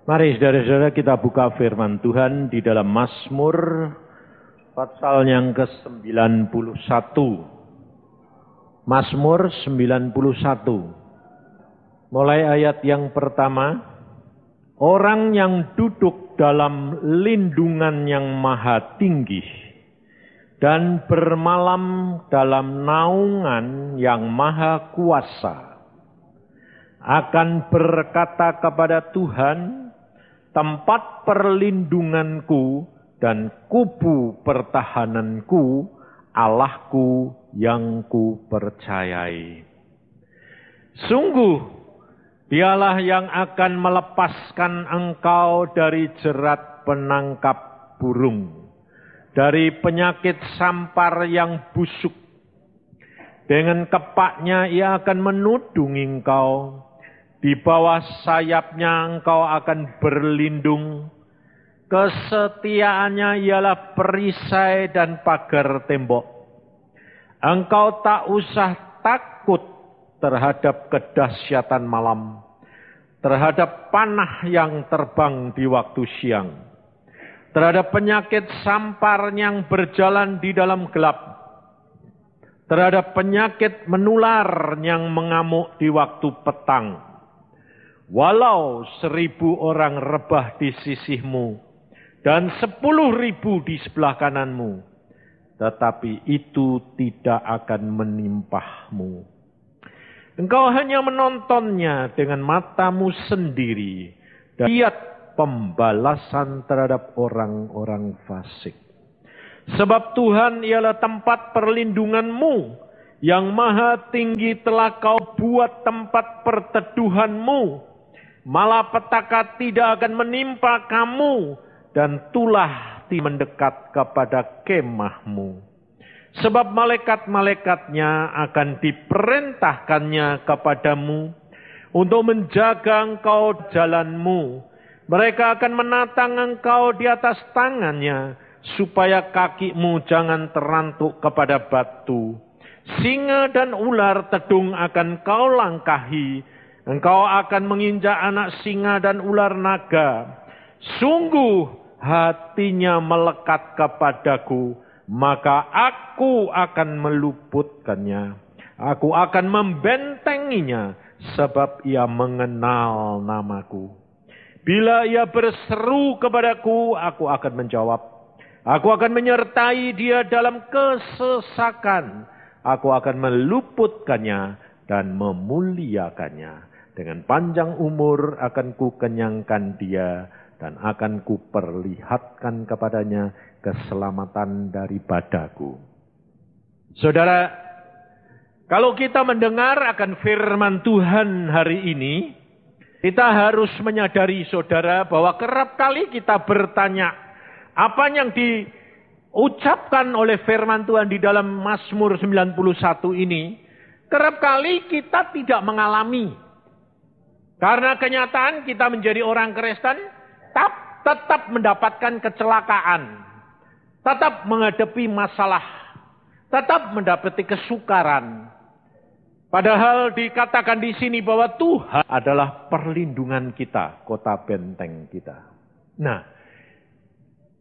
Mari saudara-saudara kita buka firman Tuhan di dalam Mazmur pasal yang ke-91. Mazmur 91. Mulai ayat yang pertama. Orang yang duduk dalam lindungan yang maha tinggi dan bermalam dalam naungan yang maha kuasa akan berkata kepada Tuhan, tempat perlindunganku dan kubu pertahananku, Allahku yang kupercayai. Sungguh, Dialah yang akan melepaskan engkau dari jerat penangkap burung, dari penyakit sampar yang busuk. Dengan kepaknya ia akan menudungi engkau. Di bawah sayapnya engkau akan berlindung. Kesetiaannya ialah perisai dan pagar tembok. Engkau tak usah takut terhadap kedahsyatan malam, terhadap panah yang terbang di waktu siang, terhadap penyakit sampar yang berjalan di dalam gelap, terhadap penyakit menular yang mengamuk di waktu petang. Walau 1.000 orang rebah di sisihmu dan 10.000 di sebelah kananmu, tetapi itu tidak akan menimpahmu. Engkau hanya menontonnya dengan matamu sendiri dan lihat pembalasan terhadap orang-orang fasik. Sebab Tuhan ialah tempat perlindunganmu, yang maha tinggi telah kau buat tempat perteduhanmu. Malapetaka tidak akan menimpa kamu dan tulah mendekat kepada kemahmu. Sebab malaikat-malaikatnya akan diperintahkannya kepadamu untuk menjaga engkau jalanmu. Mereka akan menatang engkau di atas tangannya, supaya kakimu jangan terantuk kepada batu. Singa dan ular tedung akan kau langkahi. Engkau akan menginjak anak singa dan ular naga. Sungguh hatinya melekat kepadaku, maka aku akan meluputkannya. Aku akan membentenginya, sebab ia mengenal namaku. Bila ia berseru kepadaku, aku akan menjawab. Aku akan menyertai dia dalam kesesakan. Aku akan meluputkannya dan memuliakannya. Dengan panjang umur akan kukenyangkan dia, dan akan kuperlihatkan kepadanya keselamatan daripadaku. Saudara, kalau kita mendengar akan firman Tuhan hari ini, kita harus menyadari saudara bahwa kerap kali kita bertanya, apa yang diucapkan oleh firman Tuhan di dalam Mazmur 91 ini, kerap kali kita tidak mengalami. Karena kenyataan kita menjadi orang Kristen, tetap mendapatkan kecelakaan, tetap menghadapi masalah, tetap mendapati kesukaran. Padahal dikatakan di sini bahwa Tuhan adalah perlindungan kita, kota benteng kita. Nah,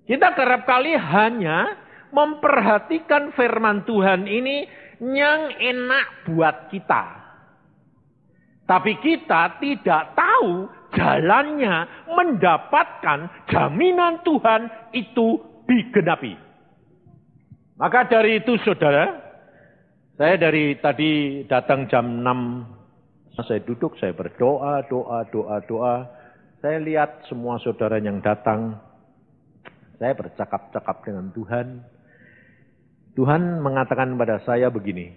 kita kerap kali hanya memperhatikan firman Tuhan ini yang enak buat kita. Tapi kita tidak tahu jalannya mendapatkan jaminan Tuhan itu digenapi. Maka dari itu saudara, saya dari tadi datang jam 6, saya duduk, saya berdoa, doa. Saya lihat semua saudara yang datang, saya bercakap-cakap dengan Tuhan. Tuhan mengatakan kepada saya begini,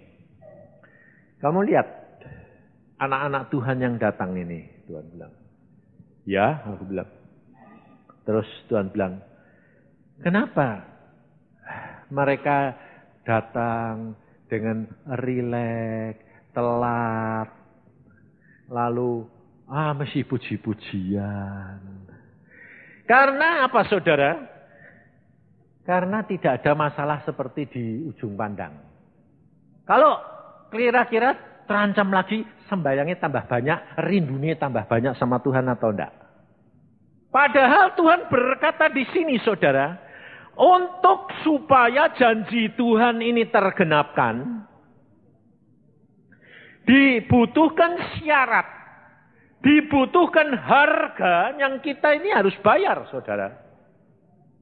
kamu lihat anak-anak Tuhan yang datang ini, Tuhan bilang. Ya, aku bilang. Terus Tuhan bilang, kenapa mereka datang dengan rileks, telat, lalu mesti puji-pujian. Karena apa saudara? Karena tidak ada masalah seperti di ujung pandang. Kalau kira-kira terancam lagi, sembayangnya tambah banyak, rindunya tambah banyak sama Tuhan atau enggak? Padahal Tuhan berkata di sini saudara, untuk supaya janji Tuhan ini tergenapkan, dibutuhkan syarat, dibutuhkan harga yang kita ini harus bayar saudara.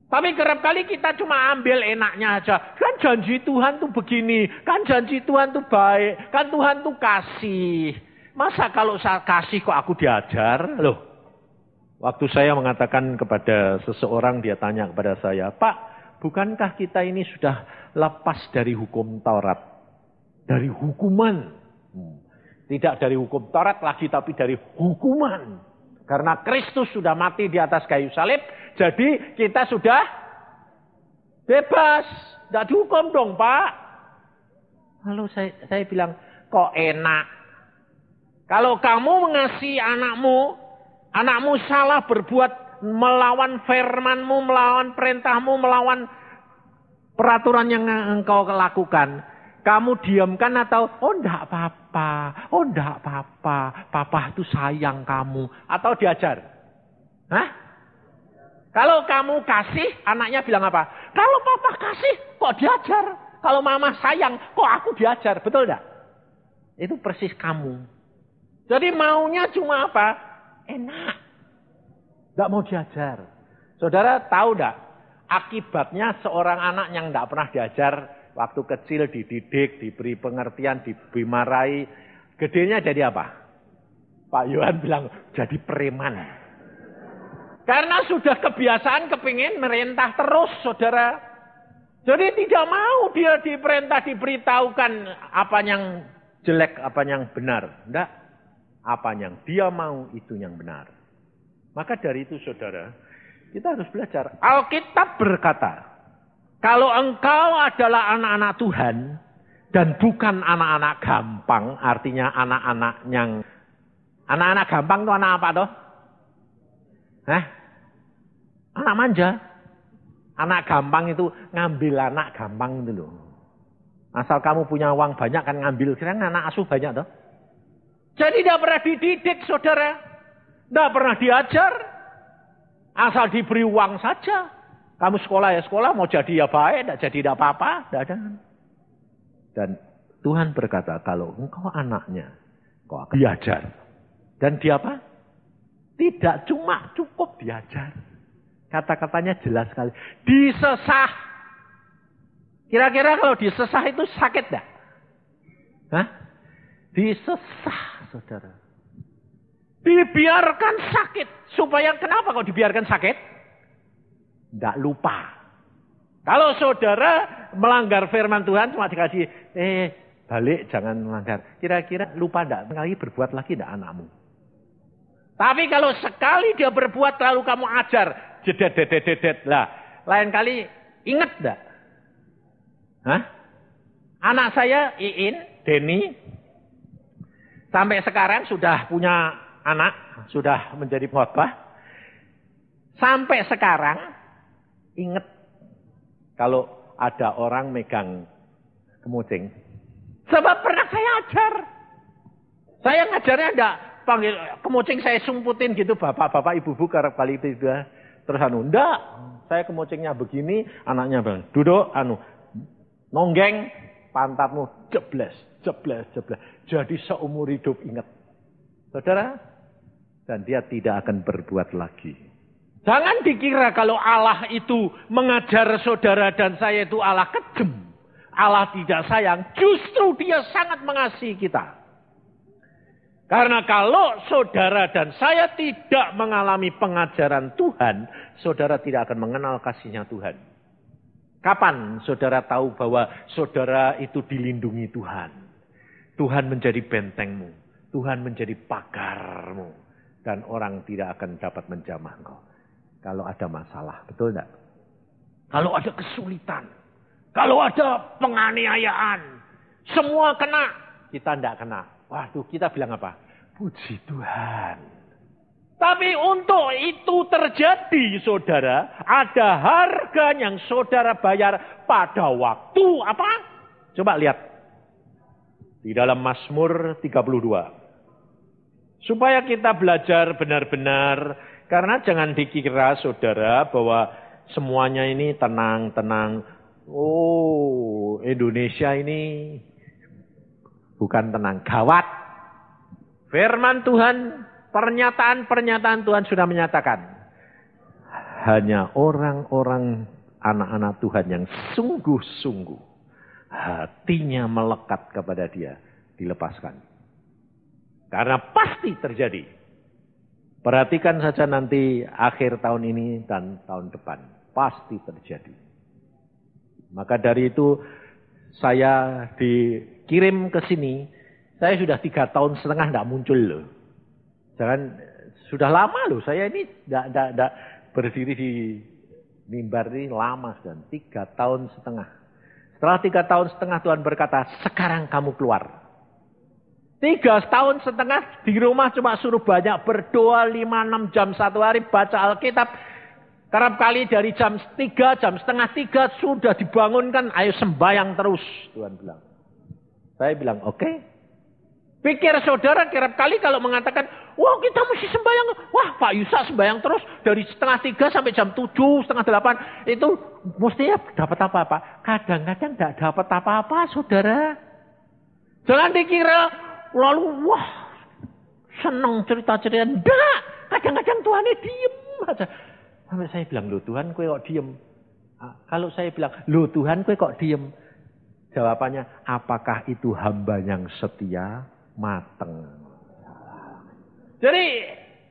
Tapi kerap kali kita cuma ambil enaknya aja. Kan janji Tuhan tuh begini. Kan janji Tuhan tuh baik. Kan Tuhan tuh kasih. Masa kalau saya kasih kok aku diajar? Loh. Waktu saya mengatakan kepada seseorang, dia tanya kepada saya, Pak, bukankah kita ini sudah lepas dari hukum Taurat? Dari hukuman. Tidak dari hukum Taurat lagi, tapi dari hukuman. Karena Kristus sudah mati di atas kayu salib, jadi kita sudah bebas. Tidak dihukum dong Pak. Lalu saya bilang, kok enak. Kalau kamu mengasihi anakmu salah berbuat melawan firman-Mu, melawan perintah-Mu, melawan peraturan yang engkau lakukan. Kamu diamkan atau, oh enggak apa-apa, oh enggak apa-apa, papa itu sayang kamu. Atau diajar. Hah? Kalau kamu kasih, anaknya bilang apa? Kalau papa kasih, kok diajar? Kalau mama sayang, kok aku diajar? Betul enggak? Itu persis kamu. Jadi maunya cuma apa? Enak. Enggak mau diajar. Saudara tahu enggak? Akibatnya seorang anak yang enggak pernah diajar, waktu kecil dididik, diberi pengertian, dimarahi. Gedenya jadi apa? Pak Yohan bilang, jadi preman. Karena sudah kebiasaan kepingin merintah terus, saudara. Jadi tidak mau dia diperintah, diberitahukan apa yang jelek, apa yang benar. Tidak. Apa yang dia mau, itu yang benar. Maka dari itu, saudara, kita harus belajar. Alkitab berkata, kalau engkau adalah anak-anak Tuhan dan bukan anak-anak gampang, artinya anak-anak gampang itu anak apa toh? Anak manja. Anak gampang itu ngambil anak gampang itu loh. Asal kamu punya uang banyak kan ngambil, sekarang anak asuh banyak toh. Jadi tidak pernah dididik saudara, tidak pernah diajar, asal diberi uang saja. Kamu sekolah ya sekolah, mau jadi ya baik, tidak jadi tidak apa-apa, tidak ada. Dan Tuhan berkata, kalau engkau anaknya, kau akan diajar. Dan dia apa? Tidak cuma cukup diajar. Kata-katanya jelas sekali. Disesah. Kira-kira kalau disesah itu sakit tidak? Disesah, saudara. Dibiarkan sakit. Supaya kenapa kok dibiarkan sakit? Tidak lupa. Kalau saudara melanggar firman Tuhan cuma dikasih, balik jangan melanggar. Kira-kira lupa tidak? Sekali berbuat lagi tidak anakmu? Tapi kalau sekali dia berbuat lalu kamu ajar, jedet lah. Lain kali ingat tidak? Anak saya Iin, Denny, sampai sekarang sudah punya anak, sudah menjadi khotbah. Sampai sekarang ingat kalau ada orang megang kemucing. Sebab pernah saya ajar. Saya ngajarnya enggak panggil kemucing saya sumputin gitu. Bapak-bapak, ibu-ibu kerap kali itu juga. Terus enggak. Saya kemucingnya begini, anaknya bilang, duduk, nonggeng, pantatmu jebles. Jadi seumur hidup ingat. Saudara, dan dia tidak akan berbuat lagi. Jangan dikira kalau Allah itu mengajar saudara dan saya itu Allah kejam. Allah tidak sayang. Justru dia sangat mengasihi kita. Karena kalau saudara dan saya tidak mengalami pengajaran Tuhan, saudara tidak akan mengenal kasihnya Tuhan. Kapan saudara tahu bahwa saudara itu dilindungi Tuhan? Tuhan menjadi bentengmu. Tuhan menjadi pagarmu. Dan orang tidak akan dapat menjamah engkau. Kalau ada masalah, betul tidak? Kalau ada kesulitan, kalau ada penganiayaan, semua kena, kita tidak kena. Waduh, kita bilang apa? Puji Tuhan. Tapi untuk itu terjadi, saudara, ada harga yang saudara bayar pada waktu apa? Coba lihat. Di dalam Mazmur 32. Supaya kita belajar benar-benar Karena jangan dikira saudara bahwa semuanya ini tenang-tenang. Oh, Indonesia ini bukan tenang, gawat. Firman Tuhan, pernyataan-pernyataan Tuhan sudah menyatakan. Hanya orang-orang anak-anak Tuhan yang sungguh-sungguh hatinya melekat kepada Dia dilepaskan. Karena pasti terjadi. Perhatikan saja nanti akhir tahun ini dan tahun depan. Pasti terjadi. Maka dari itu saya dikirim ke sini. Saya sudah 3,5 tahun tidak muncul loh. Jangan, sudah lama loh. Saya ini tidak berdiri di mimbar ini lama sudah. 3,5 tahun. Setelah 3,5 tahun Tuhan berkata, sekarang kamu keluar. 3,5 tahun di rumah cuma suruh banyak berdoa 5-6 jam satu hari, baca Alkitab. Kerap kali dari jam 3, jam setengah 3 sudah dibangunkan, ayo sembahyang terus. Tuhan bilang. Saya bilang, oke. Pikir saudara kerap kali kalau mengatakan, wah kita mesti sembahyang. Wah Pak Yusak sembahyang terus dari setengah 3 sampai jam 7, setengah 8. Itu mestinya dapat apa-apa. Kadang-kadang tidak dapat apa-apa saudara. Jangan dikira lalu wah senang cerita-cerita. Enggak. Kadang-kadang Tuhannya diem aja. Sampai saya bilang, loh Tuhan kowe kok diem? Kalau saya bilang, loh Tuhan kowe kok diem? Jawabannya, apakah itu hamba yang setia, mateng? Jadi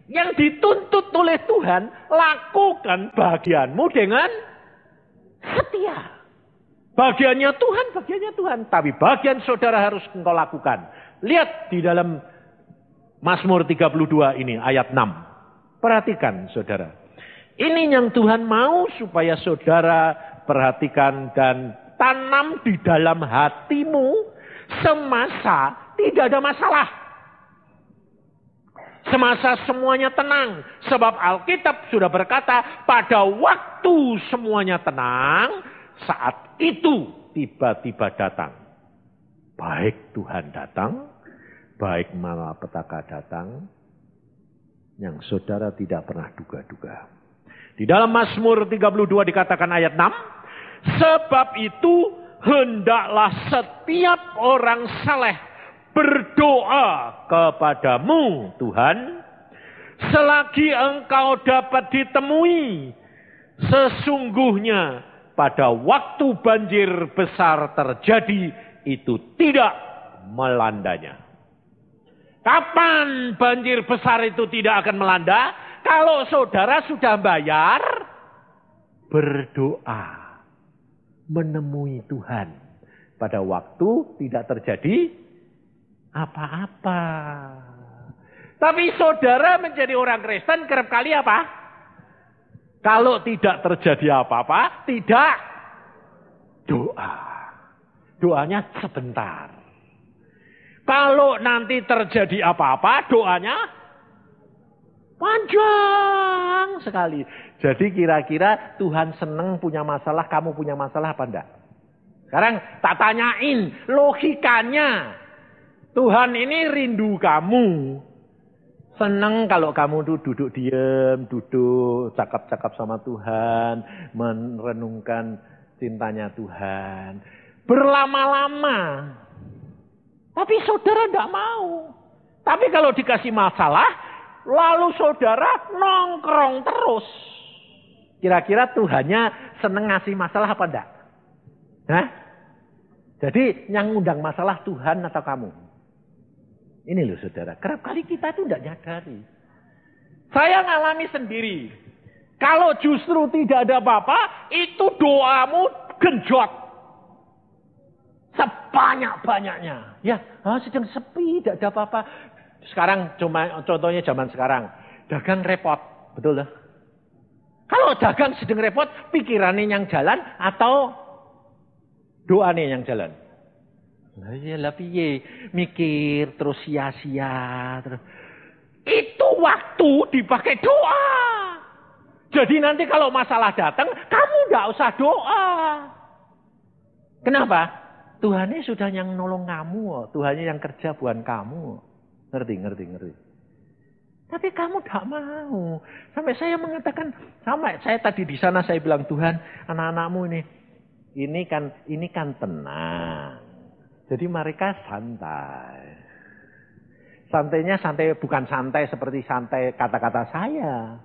yang dituntut oleh Tuhan, lakukan bagianmu dengan setia. Bagiannya Tuhan. Tapi bagian saudara harus engkau lakukan. Lihat di dalam Mazmur 32 ini ayat 6. Perhatikan saudara. Ini yang Tuhan mau supaya saudara perhatikan dan tanam di dalam hatimu semasa tidak ada masalah. Semasa semuanya tenang. Sebab Alkitab sudah berkata pada waktu semuanya tenang, saat itu tiba-tiba datang. Baik Tuhan datang, baik malapetaka datang, yang saudara tidak pernah duga-duga. Di dalam Mazmur 32 dikatakan ayat 6, sebab itu hendaklah setiap orang saleh berdoa kepadamu Tuhan, selagi engkau dapat ditemui. Sesungguhnya pada waktu banjir besar terjadi, itu tidak melandanya. Kapan banjir besar itu tidak akan melanda? Kalau saudara sudah bayar, berdoa, menemui Tuhan. Pada waktu tidak terjadi apa-apa. Tapi saudara menjadi orang Kristen kerap kali apa? Kalau tidak terjadi apa-apa, tidak doa. Doanya sebentar. Kalau nanti terjadi apa-apa, doanya panjang sekali. Jadi kira-kira Tuhan senang punya masalah, kamu punya masalah apa enggak? Sekarang tak tanyain logikanya. Tuhan ini rindu kamu. Senang kalau kamu tuh duduk diam, duduk cakap-cakap sama Tuhan, merenungkan cintanya Tuhan. Berlama-lama. Tapi saudara tidak mau. Tapi kalau dikasih masalah, lalu saudara nongkrong terus. Kira-kira Tuhannya seneng ngasih masalah apa enggak? Hah? Jadi yang ngundang masalah Tuhan atau kamu? Ini loh saudara, kerap kali kita itu tidak nyadari. Saya ngalami sendiri. Kalau justru tidak ada apa-apa, itu doamu genjot. Sebanyak-banyaknya. Ya, sedang sepi, tidak ada apa-apa. Sekarang cuma contohnya zaman sekarang. Dagang repot. Betul lah. Kalau dagang sedang repot, pikirannya yang jalan atau doanya yang jalan? Nah, ya lah piye, mikir terus sia-sia terus. Itu waktu dipakai doa. Jadi nanti kalau masalah datang, kamu enggak usah doa. Kenapa? Tuhannya sudah yang nolong kamu, Tuhannya yang kerja buat kamu. Ngerti. Tapi kamu tidak mau. Sampai saya mengatakan, sampai saya tadi di sana saya bilang, Tuhan, anak-anakmu ini kan tenang. Jadi mereka santai. Santainya santai, bukan santai seperti santai kata-kata saya.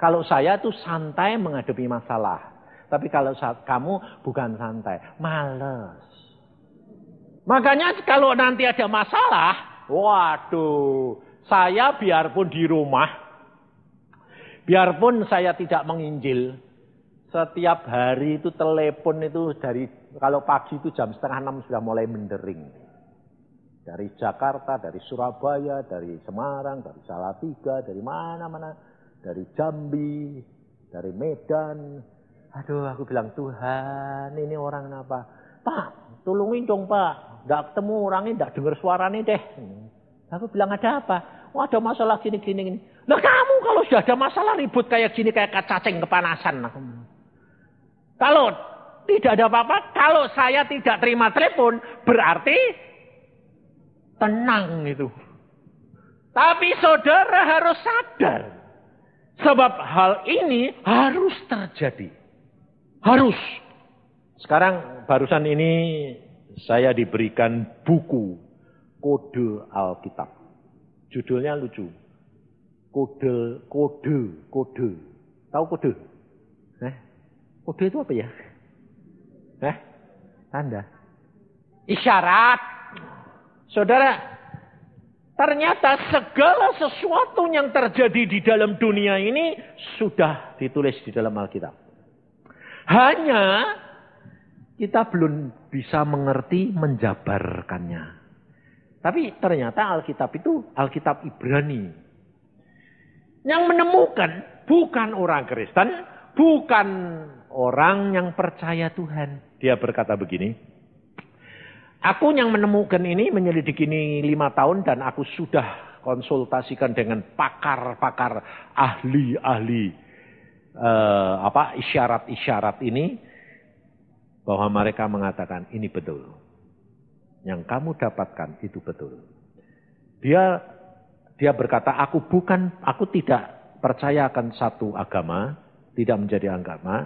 Kalau saya tuh santai menghadapi masalah. Tapi kalau kamu bukan santai, males. Makanya kalau nanti ada masalah, waduh, saya biarpun di rumah, biarpun saya tidak menginjil, setiap hari itu telepon itu dari, kalau pagi itu jam 5:30 sudah mulai mendering. Dari Jakarta, dari Surabaya, dari Semarang, dari Salatiga, dari mana-mana, dari Jambi, dari Medan. Aduh, aku bilang, Tuhan, ini orang apa? Pak, tolongin dong Pak. Nggak ketemu orangnya, nggak dengar suaranya deh. Aku bilang, ada apa? Wah, ada masalah gini. Nah kamu kalau sudah ada masalah ribut kayak gini, kayak cacing kepanasan. Kalau tidak ada apa-apa, kalau saya tidak terima telepon, berarti tenang itu. Tapi saudara harus sadar. Sebab hal ini harus terjadi. Harus. Sekarang barusan ini saya diberikan buku Kode Alkitab. Judulnya lucu. Kode. Tahu kode? Kode itu apa ya? Tanda. Isyarat. Saudara, ternyata segala sesuatu yang terjadi di dalam dunia ini sudah ditulis di dalam Alkitab. Hanya kita belum bisa mengerti menjabarkannya. Tapi ternyata Alkitab itu Alkitab Ibrani. Yang menemukan bukan orang Kristen, bukan orang yang percaya Tuhan. Dia berkata begini, aku yang menemukan ini, menyelidiki ini 5 tahun dan aku sudah konsultasikan dengan pakar-pakar ahli-ahli isyarat-isyarat ini, bahwa mereka mengatakan ini betul. Yang kamu dapatkan itu betul. Dia berkata, aku tidak percaya akan satu agama, tidak menjadi agama,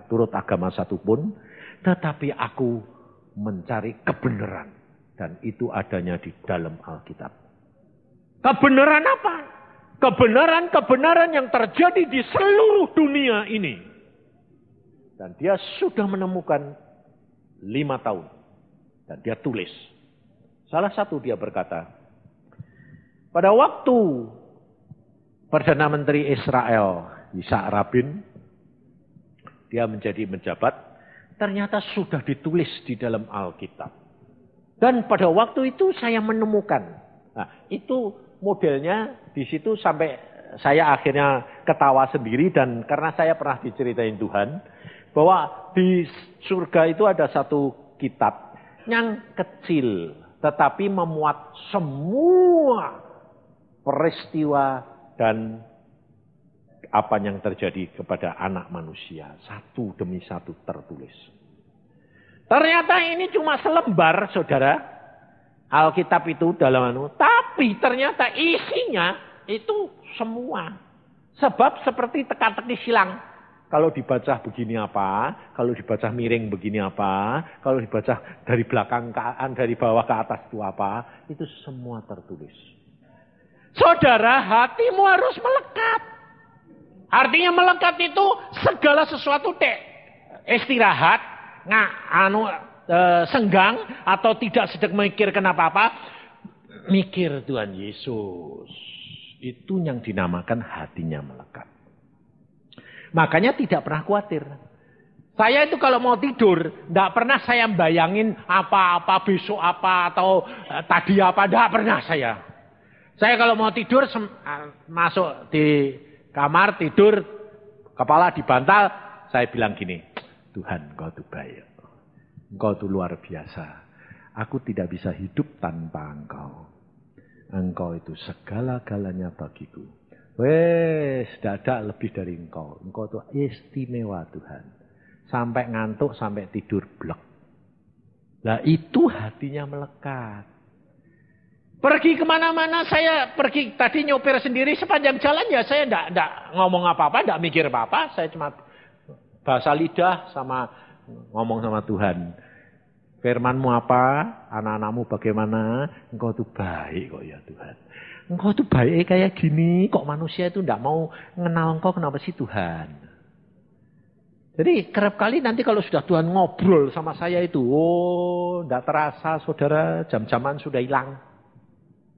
turut agama satupun, tetapi aku mencari kebenaran. Dan itu adanya di dalam Alkitab. Kebenaran apa? Kebenaran-kebenaran yang terjadi di seluruh dunia ini. Dan dia sudah menemukan 5 tahun. Dan dia tulis. Salah satu dia berkata, pada waktu Perdana Menteri Israel, Yitzhak Rabin, dia menjadi menjabat, ternyata sudah ditulis di dalam Alkitab. Dan pada waktu itu saya menemukan. Nah, itu modelnya di situ sampai saya akhirnya ketawa sendiri. Dan karena saya pernah diceritain Tuhan, bahwa di surga itu ada satu kitab yang kecil. Tetapi memuat semua peristiwa dan apa yang terjadi kepada anak manusia. Satu demi satu tertulis. Ternyata ini cuma selembar, saudara. Alkitab itu dalam tapi ternyata isinya itu semua. Sebab seperti teka-teki silang. Kalau dibaca begini apa, kalau dibaca miring begini apa, kalau dibaca dari belakang dari bawah ke atas itu apa, itu semua tertulis. Saudara, hatimu harus melekat. Artinya melekat itu segala sesuatu istirahat, senggang atau tidak sedang memikirkan apa-apa, mikir Tuhan Yesus. Itu yang dinamakan hatinya melekat. Makanya tidak pernah khawatir. Saya itu kalau mau tidur, tidak pernah saya bayangin apa-apa, besok apa, atau tadi apa, tidak pernah saya. Saya kalau mau tidur, masuk di kamar, tidur, kepala di bantal, saya bilang gini, Tuhan Engkau itu baik, Engkau itu luar biasa. Aku tidak bisa hidup tanpa Engkau. Engkau itu segala-galanya bagiku. Wes, dadak lebih dari Engkau. Engkau itu istimewa Tuhan. Sampai ngantuk, sampai tidur blek. Nah itu hatinya melekat. Pergi kemana-mana, saya pergi tadi nyopir sendiri sepanjang jalan ya saya enggak ngomong apa-apa, enggak mikir apa-apa. Saya cuma bahasa lidah sama ngomong sama Tuhan. Firman-Mu apa? Anak-anakmu bagaimana? Engkau tuh baik kok ya Tuhan. Engkau tuh baik kayak gini. Kok manusia itu enggak mau mengenal Engkau, kenapa sih Tuhan? Jadi kerap kali nanti kalau sudah Tuhan ngobrol sama saya itu. Oh enggak terasa saudara, jam-jaman sudah hilang.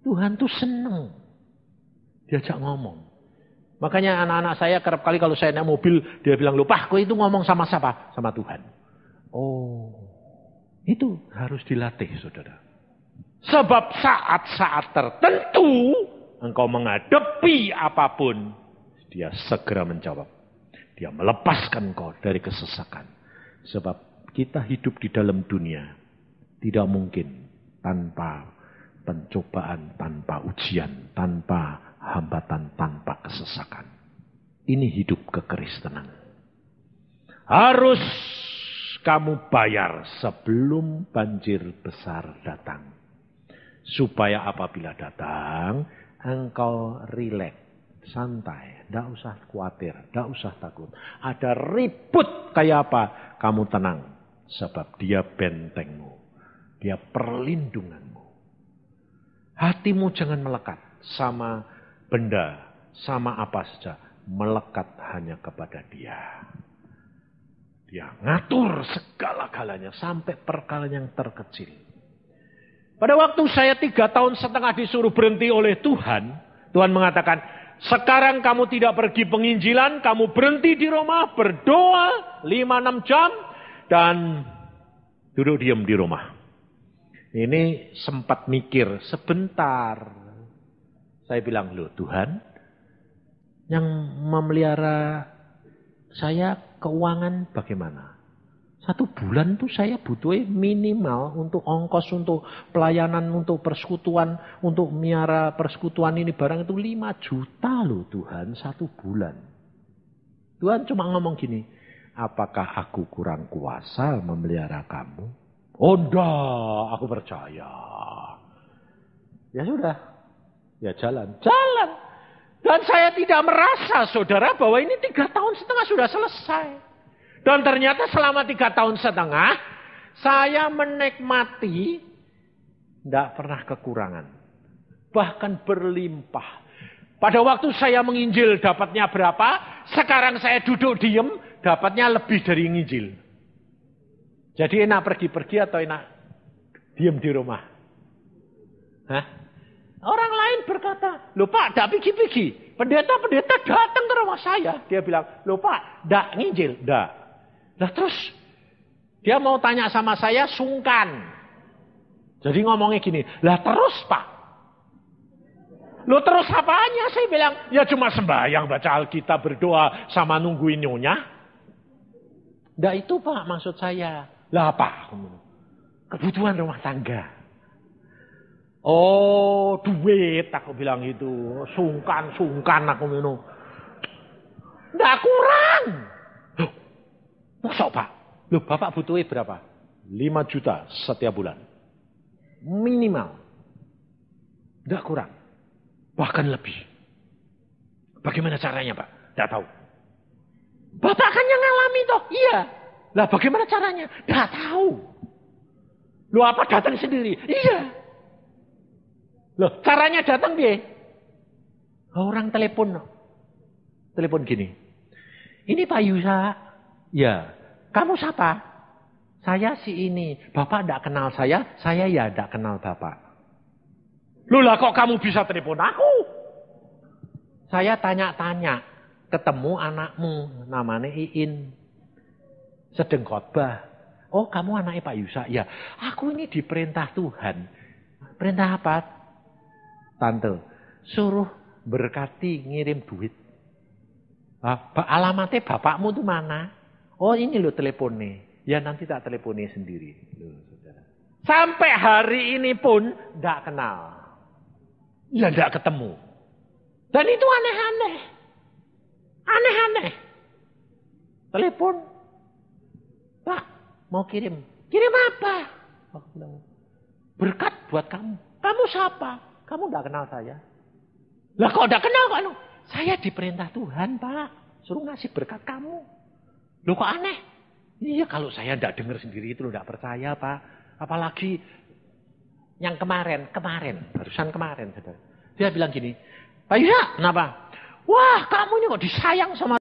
Tuhan tuh seneng diajak ngomong. Makanya anak-anak saya kerap kali kalau saya naik mobil, dia bilang, "Loh, Pak, kok itu ngomong sama siapa?" Sama Tuhan. Oh, itu harus dilatih, saudara. Sebab saat-saat tertentu, engkau menghadapi apapun, dia segera menjawab. Dia melepaskan engkau dari kesesakan. Sebab kita hidup di dalam dunia, tidak mungkin tanpa pencobaan, tanpa ujian, tanpa hambatan, tanpa kesesakan. Ini hidup kekristenan. Harus kamu bayar sebelum banjir besar datang. Supaya apabila datang, engkau rileks, santai, tidak usah khawatir, tidak usah takut. Ada ribut kayak apa, kamu tenang. Sebab dia bentengmu, dia perlindunganmu. Hatimu jangan melekat sama benda, sama apa saja. Melekat hanya kepada dia. Dia ngatur segala-galanya sampai perkara yang terkecil. Pada waktu saya 3,5 tahun disuruh berhenti oleh Tuhan. Tuhan mengatakan, sekarang kamu tidak pergi penginjilan, kamu berhenti di rumah, berdoa 5-6 jam. Dan duduk diam di rumah. Ini sempat mikir sebentar. Saya bilang, loh Tuhan, yang memelihara saya keuangan bagaimana? 1 bulan tuh saya butuh minimal untuk ongkos, untuk pelayanan, untuk persekutuan, untuk miara persekutuan ini barang itu 5 juta loh Tuhan 1 bulan. Tuhan cuma ngomong gini, apakah aku kurang kuasa memelihara kamu? Oh enggak, aku percaya. Ya sudah, ya jalan. Dan saya tidak merasa saudara bahwa ini 3,5 tahun sudah selesai. Dan ternyata selama 3,5 tahun saya menikmati tidak pernah kekurangan. Bahkan berlimpah. Pada waktu saya menginjil dapatnya berapa, sekarang saya duduk diem dapatnya lebih dari nginjil. Jadi enak pergi-pergi atau enak diem di rumah? Hah? Orang lain berkata, loh Pak, tidak pergi-pergi. Pendeta-pendeta datang ke rumah saya. Dia bilang, loh Pak, tidak nginjil. Tidak. Nah terus, dia mau tanya sama saya, sungkan. Jadi ngomongnya gini, lah terus Pak. Loh terus apanya? Saya bilang, ya cuma sembahyang, baca Alkitab, berdoa, sama nungguin nyonya. Tidak itu Pak maksud saya. Lah apa? Kebutuhan rumah tangga. Oh, duit aku bilang itu. Sungkan aku minum. Nggak kurang. Loh, masa Pak? Loh, Bapak butuhnya berapa? 5 juta setiap bulan. Minimal. Nggak kurang. Bahkan lebih. Bagaimana caranya Pak? Nggak tahu. Bapak kan yang ngalami toh? Iya. Lah bagaimana caranya? Nggak tahu. Loh apa datang sendiri? Iya. Loh caranya datang dia. Orang telepon gini. Ini Pak Yusa. Ya. Kamu siapa? Saya si ini. Bapak tidak kenal saya ya tidak kenal Bapak. Loh lah kok kamu bisa telepon aku? Saya tanya-tanya. Ketemu anakmu. Namanya Iin. Sedang khotbah. Oh kamu anaknya Pak Yusa? Ya. Aku ini diperintah Tuhan. Perintah apa? Tante. Suruh berkati ngirim duit. Alamatnya bapakmu tuh mana? Oh ini loh teleponnya. Ya nanti tak teleponnya sendiri. Loh, saudara. Sampai hari ini pun tidak kenal. Ya tidak ketemu. Dan itu aneh-aneh. Aneh-aneh. Telepon. Pak, mau kirim. Kirim apa? Aku bilang, berkat buat kamu. Kamu siapa? Kamu tidak kenal saya. Lah kok tidak kenal Pak? Saya diperintah Tuhan Pak. Suruh ngasih berkat kamu. Loh kok aneh? Iya kalau saya tidak dengar sendiri itu tidak percaya Pak. Apalagi yang kemarin. Barusan kemarin. Saudara. Dia bilang gini. Pak Yuda, kenapa? Wah kamu ini kok disayang sama